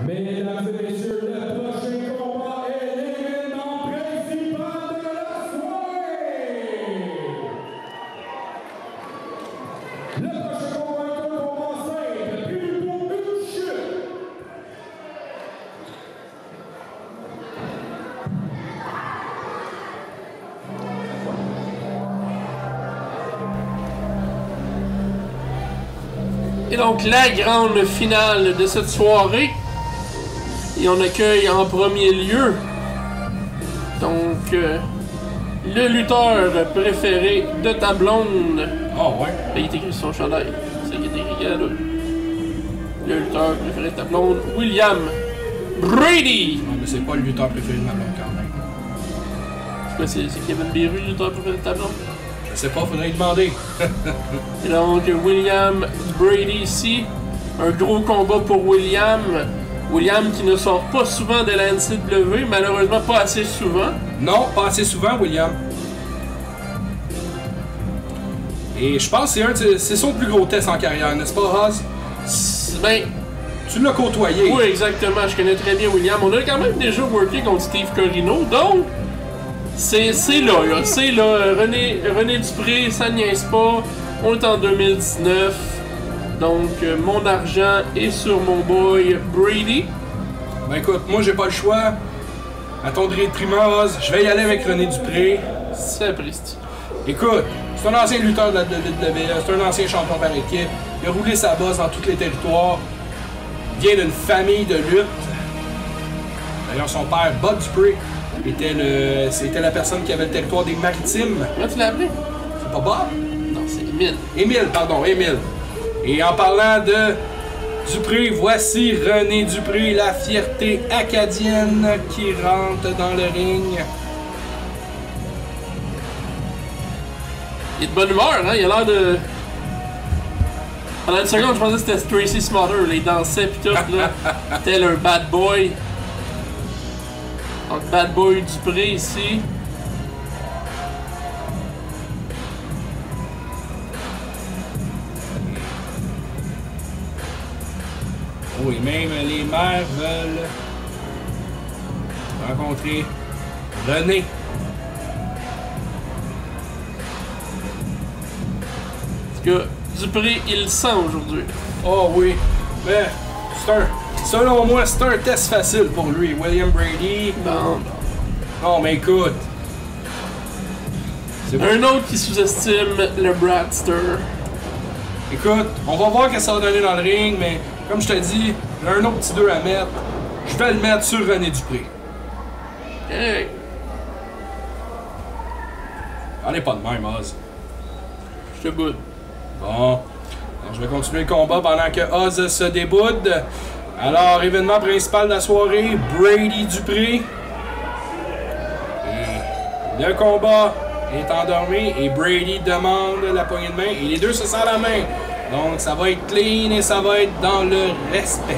Mesdames et messieurs, le prochain combat est l'événement principal de la soirée. Le prochain combat est un combat simple, puis pour une chute. Et donc la grande finale de cette soirée. Et on accueille en premier lieu donc le lutteur préféré de ta blonde. Oh ouais. Là, il est écrit sur son chandail. C'est ça qui est écrit là. Le lutteur préféré de ta blonde, William Brady. Non, mais c'est pas le lutteur préféré de ma blonde quand même. C'est quoi, c'est Kevin Beru, le lutteur préféré de ta blonde? Je sais pas, faudrait lui demander. Et donc William Brady ici. Un gros combat pour William. William qui ne sort pas souvent de la NCW, malheureusement pas assez souvent. Non, pas assez souvent, William. Et je pense que c'est son plus gros test en carrière, n'est-ce pas, Oz? Ben, Tu l'as côtoyé. oui, exactement. Je connais très bien William. On a quand même déjà worké contre Steve Corino, donc c'est là. C'est là. René Dupré, ça niaise pas. On est en 2019. Donc, mon argent est sur mon boy Brady. Ben écoute, moi j'ai pas le choix. À ton déprimant, Oz, je vais y aller avec René Dupré. C'est apprécié. Écoute, c'est un ancien lutteur de la WWE, c'est un ancien champion par équipe. Il a roulé sa bosse dans tous les territoires. Il vient d'une famille de lutte. D'ailleurs, son père, Bob Dupré, c'était la personne qui avait le territoire des Maritimes. Comment tu l'as appelé? C'est pas Bob? Non, c'est Emile. Émile, pardon, Émile. Et en parlant de Dupré, voici René Dupré, la fierté acadienne qui rentre dans le ring. Il est de bonne humeur, hein? Il a l'air de... Pendant une seconde, je pensais que c'était Tracy Smothers. Il dansait pis tout, là. Tel un bad boy. Donc, bad boy Dupré ici. Oui, même les mères veulent rencontrer René. Parce que Dupré, il le sent aujourd'hui. Oh oui, mais selon moi, c'est un test facile pour lui, William Brady. Bon. Non, mais écoute. C'est bon. Un autre qui sous-estime le Bradster. Écoute, on va voir ce que ça va donner dans le ring, mais comme je te dis, il y a un autre petit 2 à mettre. Je vais le mettre sur René Dupré. Hey. On est pas de même, Oz. Je te boude. Bon. Alors, je vais continuer le combat pendant que Oz se déboude. Alors, événement principal de la soirée, Brady Dupré. Et le combat est endormi et Brady demande la poignée de main et les deux se serrent la main. Donc, ça va être clean et ça va être dans le respect.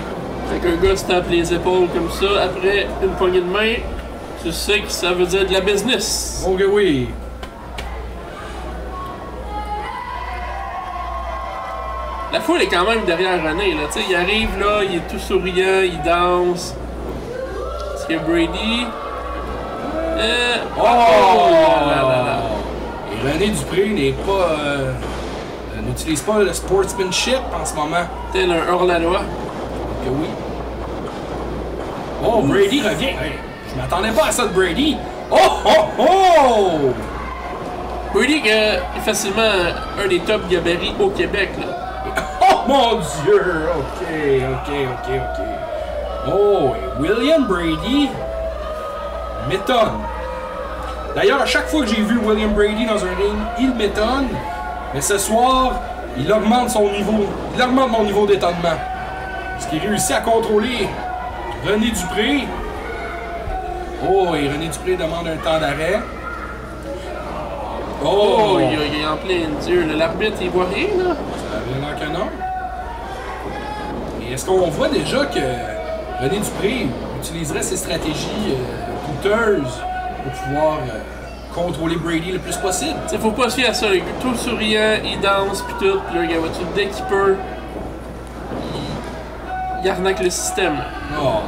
Fait qu'un gars se tape les épaules comme ça, après une poignée de main, tu sais que ça veut dire de la business. Ok, oui. La foule est quand même derrière René, là. Tu sais, il arrive là, il est tout souriant, il danse. Est-ce que Brady... Oh! Là, là, là. Et René Dupré n'utilise pas le sportsmanship en ce moment. Tel un hors-la-loi. Que oui. Oh, Brady revient. Hey, je m'attendais pas à ça de Brady. Oh, oh, oh! Brady est facilement un des top gabarits au Québec, là. Oh mon Dieu! Ok. Oh, et William Brady m'étonne. D'ailleurs, à chaque fois que j'ai vu William Brady dans un ring, il m'étonne. Mais ce soir, il augmente son niveau. Il augmente mon niveau d'étonnement. Parce qu'il réussit à contrôler René Dupré. Oh, et René Dupré demande un temps d'arrêt. Oh, il est en plein Dieu. L'arbitre, il voit rien, là. Ça avait l'air que non. Et est-ce qu'on voit déjà que René Dupré utiliserait ses stratégies coûteuses pour pouvoir contrôler Brady le plus possible? T'sais, faut pas se fier à ça. Il est tout souriant, il danse, pis tout. Pis là, regarde, dès qu'il peut, il arnaque le système. Oh.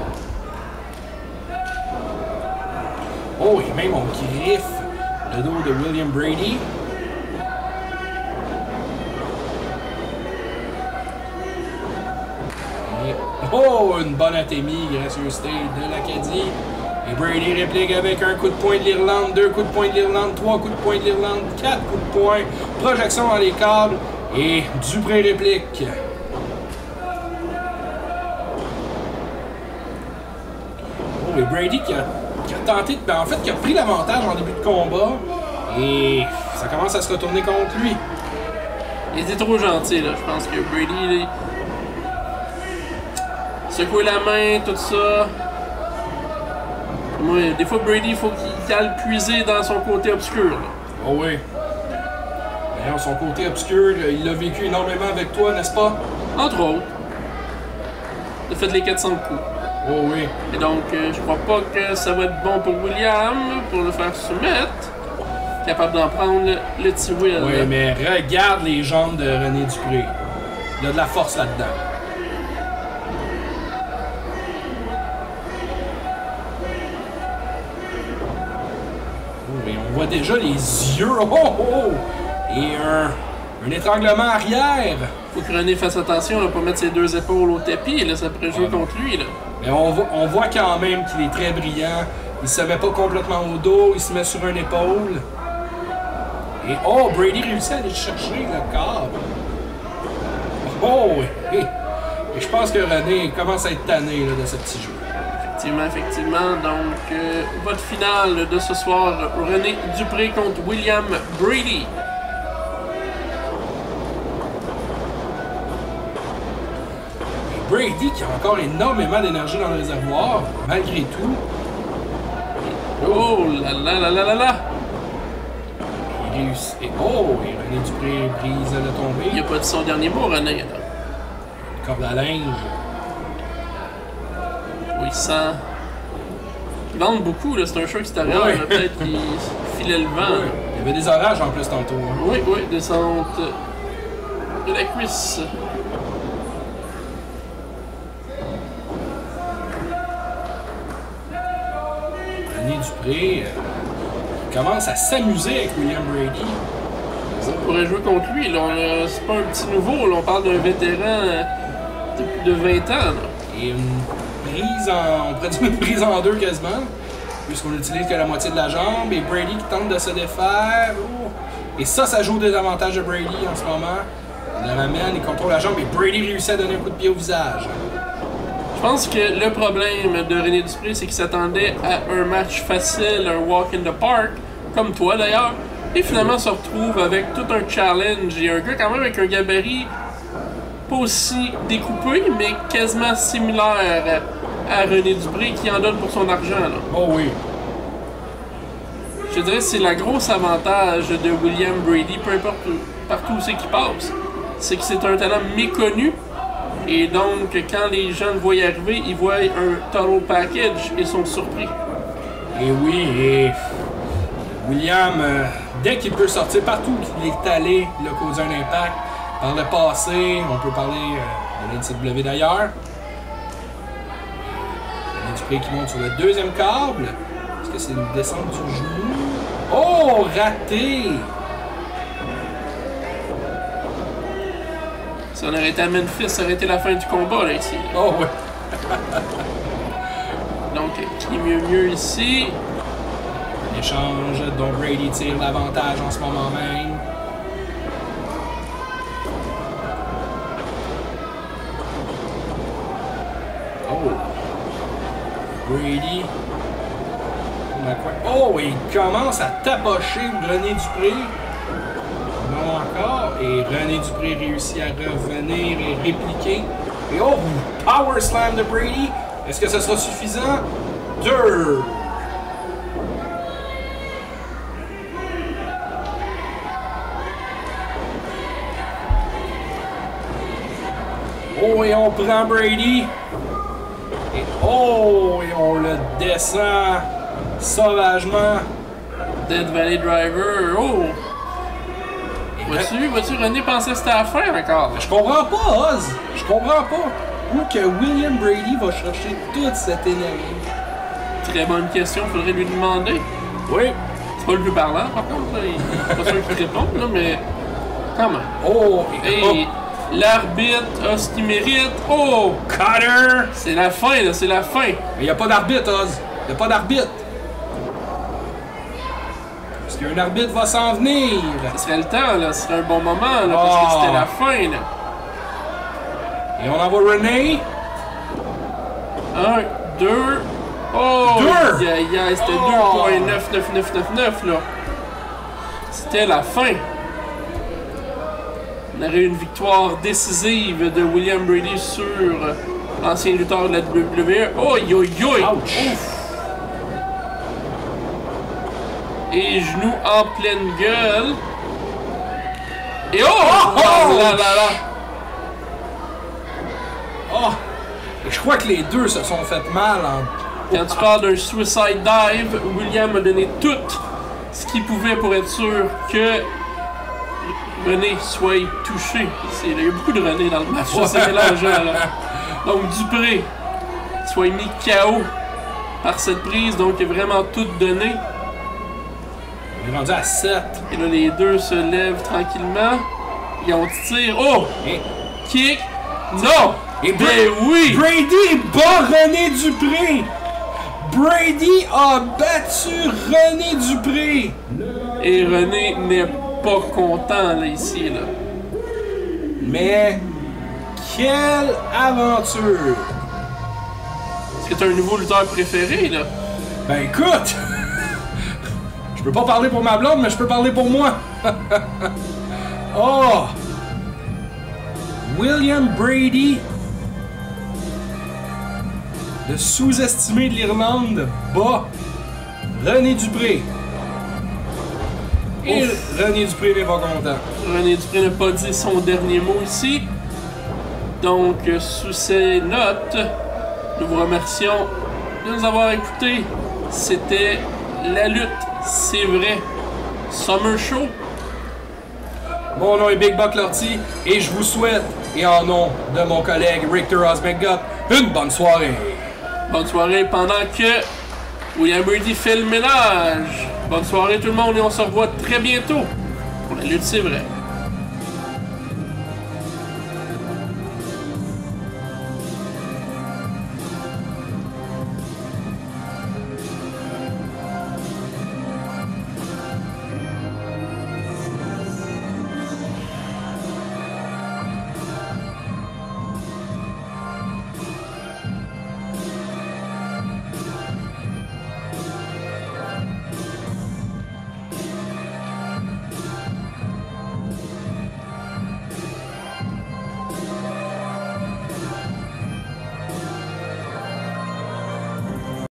Oh, et même on griffe le dos de William Brady. Et, oh, une bonne atémie, gracieuseté de l'Acadie. Et Brady réplique avec un coup de poing de l'Irlande, 2 coups de poing de l'Irlande, 3 coups de poing de l'Irlande, 4 coups de poing. Projection dans les câbles. Et Dupré réplique. Oh, et Brady qui a tenté, ben en fait, qui a pris l'avantage en début de combat. Et ça commence à se retourner contre lui. Il était trop gentil, là. Je pense que Brady, là, secouer la main, tout ça. Moi, des fois, Brady, il faut qu'il aille puiser dans son côté obscur. Là. Oh oui. D'ailleurs, son côté obscur, il l'a vécu énormément avec toi, n'est-ce pas? Entre autres. Il a fait les 400 coups. Oh oui. Et donc, je crois pas que ça va être bon pour William, pour le faire soumettre. Capable d'en prendre le petit Will. Oui, mais regarde les jambes de René Dupré. Il y a de la force là-dedans. Oh, et on voit déjà les yeux. Oh, oh! Et un étranglement arrière. Faut que René fasse attention à pas mettre ses 2 épaules au tapis, là, ça pourrait jouer contre lui. Là. Mais on voit quand même qu'il est très brillant. Il se met pas complètement au dos, il se met sur une épaule. Et oh, Brady réussit à aller chercher le câble. Oh, et je pense que René commence à être tanné là, de ce petit jeu. Effectivement. Donc, vote final de ce soir, René Dupré contre William Brady. Brady qui a encore énormément d'énergie dans le réservoir, malgré tout. Oh là là là là là là! Il réussit. Et oh, et René Dupré brise le tombé. Il a pas dit son dernier mot, René. Là. Corde à linge. Oui, il sent. Il vente beaucoup, là. C'est un choc extérieur. Ouais. Peut-être qu'il filait le vent. Ouais. Il y avait des orages en plus tantôt. Hein. Oui, descente de la cuisse. René Dupré commence à s'amuser avec William Brady. Ça pourrait jouer contre lui. Là. C'est pas un petit nouveau. Là. On parle d'un vétéran de 20 ans. Là. Et une prise on pourrait dire une prise en 2 quasiment, puisqu'on n'utilise que la moitié de la jambe. Et Brady qui tente de se défaire. Oh. Et ça joue des avantages de Brady en ce moment. Il le ramène, il contrôle la jambe. Et Brady réussit à donner un coup de pied au visage. Je pense que le problème de René Dupré, c'est qu'il s'attendait à un match facile, un walk in the park, comme toi d'ailleurs, et finalement se retrouve avec tout un challenge et un gars quand même avec un gabarit pas aussi découpé, mais quasiment similaire à René Dupré qui en donne pour son argent. Là. Oh oui. Je dirais que c'est la grosse avantage de William Brady, peu importe partout où c'est qu'il passe. C'est que c'est un talent méconnu. Et donc, quand les gens le voient arriver, ils voient un total package et sont surpris. Et oui, et William, dès qu'il peut sortir partout où il est allé, il a causé un impact. Par le passé, on peut parler de l'NCW d'ailleurs. Dupré qui monte sur le deuxième câble. Est-ce que c'est une descente du genou? Oh, raté! Si on aurait été à Memphis, ça aurait été la fin du combat, là, ici. Oh, ouais. Donc, qui est mieux ici? Échange dont Brady tire l'avantage en ce moment même. Oh! Brady. Oh, il commence à tabocher René Dupré. Non encore. Et René Dupré réussit à revenir et répliquer. Et oh, power slam de Brady. Est-ce que ce sera suffisant? 2. Oh, et on prend Brady. Et oh, et on le descend sauvagement. Dead Valley Driver. Oh! Vois-tu, René pensait que c'était la fin encore. Je comprends pas, Oz. Je comprends pas. où que William Brady va chercher toute cette énergie? Très bonne question, faudrait lui demander. Oui. C'est pas le plus parlant, par contre. Là. Il est pas sûr qu'il réponde, là, mais quand même. Oh! Et l'arbitre a ce qu'il mérite. Oh! Cutter! C'est la fin, là, c'est la fin. Mais il n'y a pas d'arbitre, Oz. Il n'y a pas d'arbitre. Est-ce qu'un arbitre va s'en venir? Ce serait le temps, là. Ce serait un bon moment, là, parce que c'était la fin, là. Et on envoie René. 1, 2... Oh! 2! C'était 2.99999, là. C'était la fin. On aurait eu une victoire décisive de William Brady sur l'ancien lutteur de la WWE. Oh, yo, yo! Ouch! Et genoux en pleine gueule. Et oh! Là, là, là. Oh! Et je crois que les deux se sont fait mal en... Quand tu parles d'un suicide dive, William a donné tout ce qu'il pouvait pour être sûr que René soit touché. Il y a beaucoup de René dans le match, c'est mélangeant là. Donc Dupré soit mis KO par cette prise, donc il a vraiment tout donné. On est rendu à 7. Et là les deux se lèvent tranquillement. Ils ont tiré. Oh! Et... Kick! Non! Et Ben oui! Brady bat René Dupré! Brady a battu René Dupré! Et René n'est pas content là ici là. Mais quelle aventure! Est-ce que tu as un nouveau lutteur préféré là? Ben écoute! Je peux pas parler pour ma blonde, mais je peux parler pour moi! Oh! William Brady, le sous-estimé de l'Irlande, bat René Dupré. Et René Dupré n'est pas content. René Dupré n'a pas dit son dernier mot ici. Donc, sous ces notes, nous vous remercions de nous avoir écoutés. C'était La Lutte, c'est vrai. Summer Show. Mon nom est Big Buck Lortie et je vous souhaite, et en nom de mon collègue Richter Osmegott, une bonne soirée. Bonne soirée pendant que William Brady fait le ménage. Bonne soirée tout le monde et on se revoit très bientôt pour La Lutte, c'est vrai.